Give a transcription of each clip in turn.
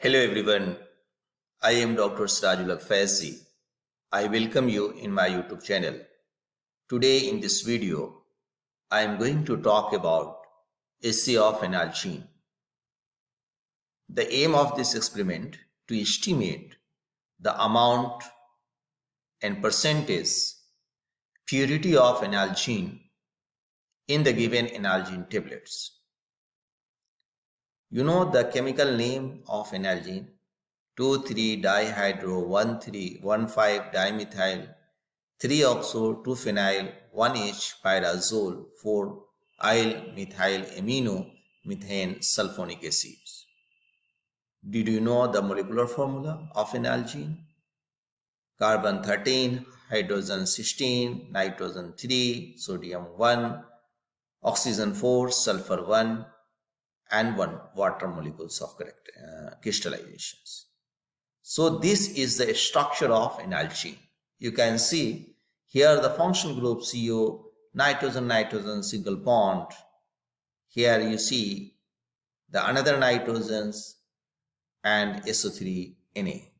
Hello everyone, I am Dr. Sirajul Faisi. I welcome you in my YouTube channel. Today in this video, I am going to talk about assay of Analgin. The aim of this experiment to estimate the amount and percentage purity of Analgin in the given Analgin tablets. You know the chemical name of Analgin 2,3-dihydro-1,3-1,5-dimethyl 3-oxo-2-phenyl 1-H-pyrazole 4-allyl-methyl-amino-methane sulfonic acids. Did you know the molecular formula of Analgin? Carbon 13, hydrogen 16, nitrogen 3, sodium 1, oxygen 4, sulfur 1, and 1 water molecules of crystallizations. So this is the structure of Analgin. You can see here the functional group CO, nitrogen single bond. Here you see the another nitrogens and SO3Na.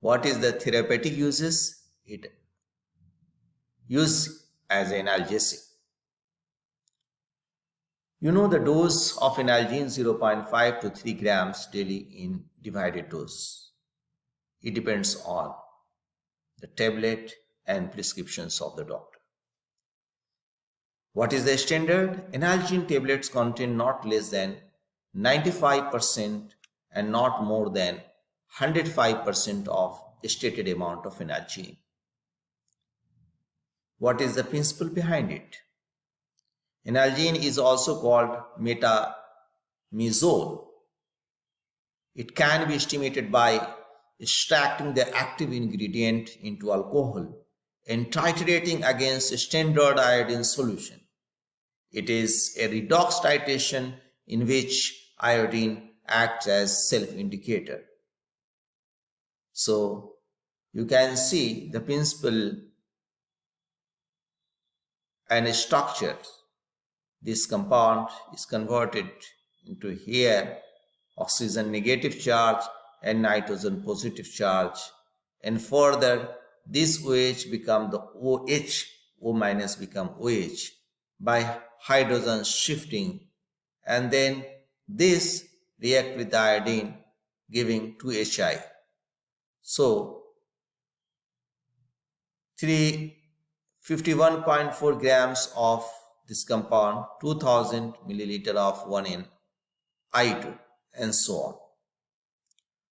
What is the therapeutic uses? It used as an analgesic. You know the dose of Analgin 0.5 to 3 grams daily in divided dose. It depends on the tablet and prescriptions of the doctor. What is the standard? Analgin tablets contain not less than 95% and not more than 105% of stated amount of Analgin. What is the principle behind it? Analgin is also called metamizole. It can be estimated by extracting the active ingredient into alcohol and titrating against standard iodine solution. It is a redox titration in which iodine acts as self-indicator. So you can see the principle and structure. This compound is converted into here oxygen negative charge and nitrogen positive charge, and further this OH become the OH, O minus become OH by hydrogen shifting, and then this react with the iodine giving 2HI. So 51.4 grams of this compound, 2000 milliliter of 1N-I2, and so on.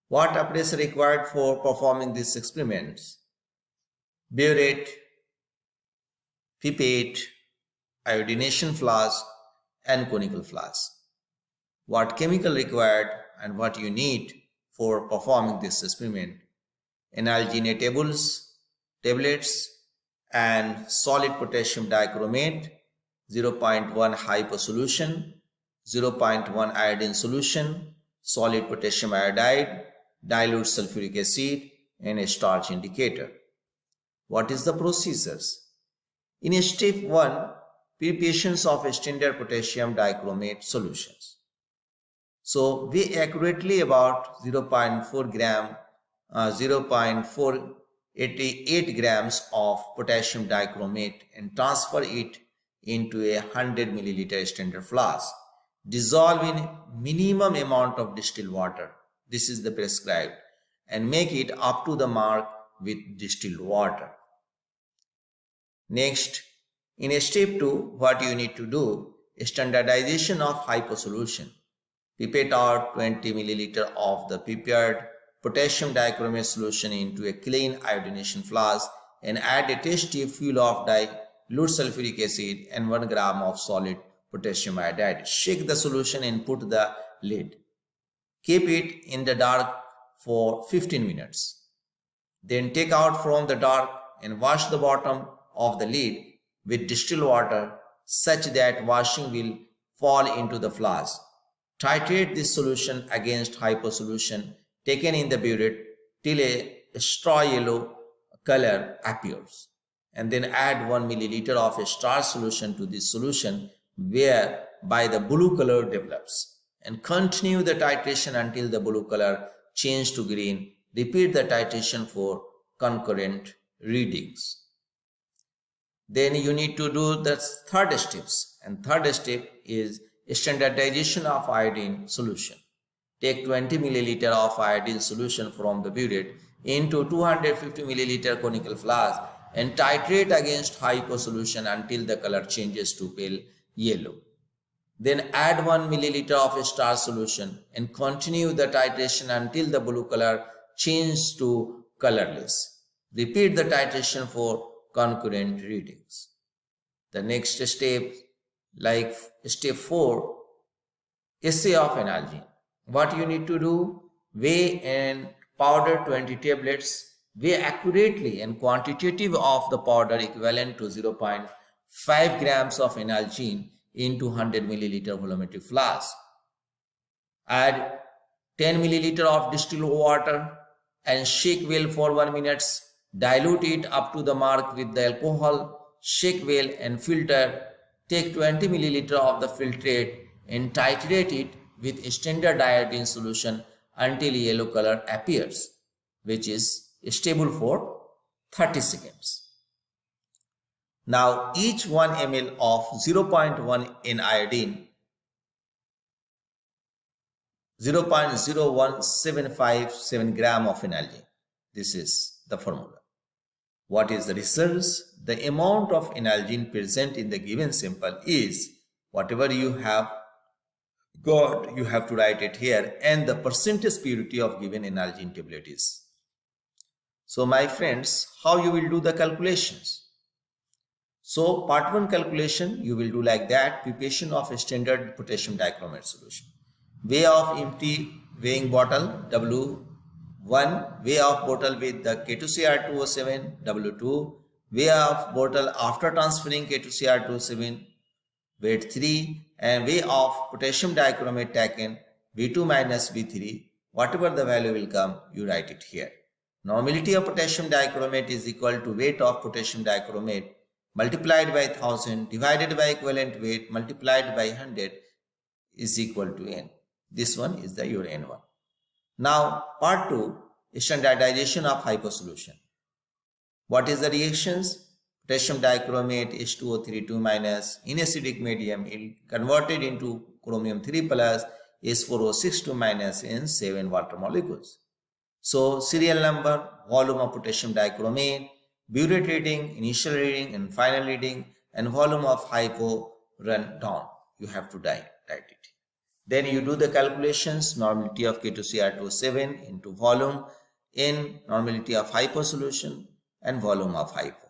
What apparatus required for performing these experiments? Burette, pipette, iodination flask, and conical flask. What chemical required and what you need for performing this experiment? Analgin tablets, and solid potassium dichromate, 0.1 hypo solution, 0.1 iodine solution, solid potassium iodide, dilute sulfuric acid, and a starch indicator. What is the procedures? In step 1, preparations of standard potassium dichromate solutions. So weigh accurately about 0.488 grams of potassium dichromate and transfer it into a 100 milliliter standard flask. Dissolve in minimum amount of distilled water. This is the prescribed, and make it up to the mark with distilled water. Next, in step 2, what you need to do is standardization of hypo solution. Pipette out 20 milliliter of the prepared potassium dichromate solution into a clean iodination flask and add a test tube full of dilute sulfuric acid and 1 gram of solid potassium iodide. Shake the solution and put the lid. Keep it in the dark for 15 minutes. Then take out from the dark and wash the bottom of the lid with distilled water such that washing will fall into the flask. Titrate this solution against hypo solution taken in the burette till a straw yellow color appears, and then add 1 milliliter of a starch solution to this solution whereby the blue color develops, and continue the titration until the blue color change to green. Repeat the titration for concurrent readings. Then you need to do the third steps, and third step is standardization of iodine solution. Take 20 milliliter of iodine solution from the burette into 250 milliliter conical flask and titrate against hypo solution until the color changes to pale yellow. Then add 1 milliliter of star solution and continue the titration until the blue color changes to colorless. Repeat the titration for concurrent readings. The next step, like step 4, assay of analgin. What you need to do? Weigh and powder 20 tablets. Weigh accurately and quantitative of the powder equivalent to 0.5 grams of analgin into 100 milliliter volumetric flask. Add 10 milliliter of distilled water and shake well for 1 minute. Dilute it up to the mark with the alcohol. Shake well and filter. Take 20 milliliter of the filtrate and titrate it with standard iodine solution until yellow color appears, which is stable for 30 seconds. Now each 1 ml of 0.1 in iodine 0.01757 gram of analgin. This is the formula. What is the results? The amount of analgin present in the given sample is whatever you have got, you have to write it here, and the percentage purity of given analgin tablet is. So my friends, how you will do the calculations? So part 1 calculation you will do like that: preparation of a standard potassium dichromate solution. Weigh of empty weighing bottle W1, weigh of bottle with the K2Cr2O7 W2, weigh of bottle after transferring K2Cr2O7 weight 3, and weigh of potassium dichromate taken V2 minus V3. Whatever the value will come, you write it here. Normality of potassium dichromate is equal to weight of potassium dichromate multiplied by 1000 divided by equivalent weight multiplied by 100 is equal to N. This one is the your N1. Now part 2, standardization of hypo solution. What is the reactions? Potassium dichromate H2O32 minus in acidic medium converted into chromium 3 plus H4O62 minus in 7 water molecules. So serial number, volume of potassium dichromate, burette reading, initial reading and final reading, and volume of hypo run down. You have to write it. Then you do the calculations: normality of K2Cr2O7 into volume in normality of hypo solution and volume of hypo.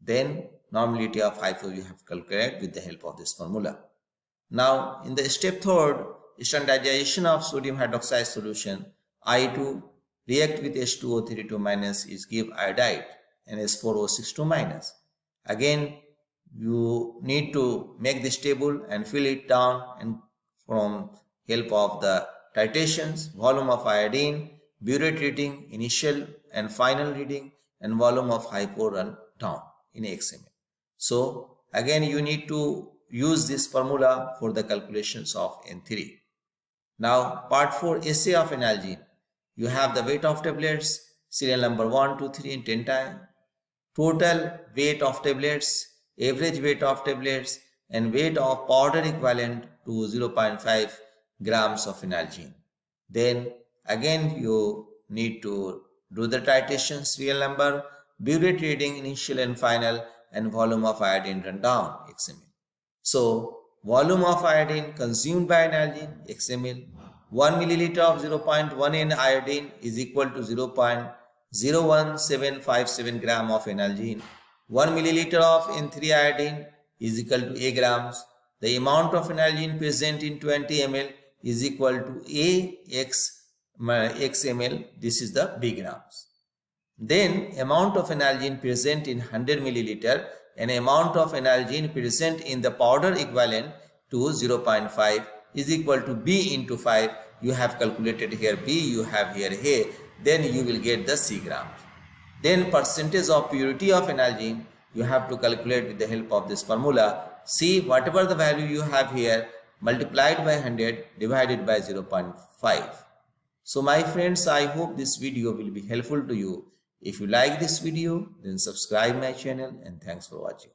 Then normality of hypo you have calculated with the help of this formula. Now in the step 3rd, standardization of sodium hydroxide solution, I2 react with H2O32 minus is give iodide and H4O62 minus. Again you need to make this table and fill it down, and from help of the titrations, volume of iodine, burette reading, initial and final reading, and volume of hypo run down in XML. So again you need to use this formula for the calculations of N3. Now part 4, assay of analgin. You have the weight of tablets, serial number 1, 2, 3 and 10 time, total weight of tablets, average weight of tablets, and weight of powder equivalent to 0.5 grams of analgin. Then again you need to do the titration: serial number, burette reading, initial and final, and volume of iodine run down XML. So volume of iodine consumed by analgin XML, 1 milliliter of 0.1 N iodine is equal to 0.01757 gram of analgin. 1 milliliter of N3 iodine is equal to A grams. The amount of analgin present in 20 ml is equal to A x ml. This is the B grams. Then amount of analgin present in 100 milliliter and amount of analgin present in the powder equivalent to 0.5 is equal to B into 5. You have calculated here B, you have here A, then you will get the C grams. Then percentage of purity of analgin you have to calculate with the help of this formula. See, whatever the value you have here, multiplied by 100 divided by 0.5. So my friends, I hope this video will be helpful to you. If you like this video, then subscribe my channel, and thanks for watching.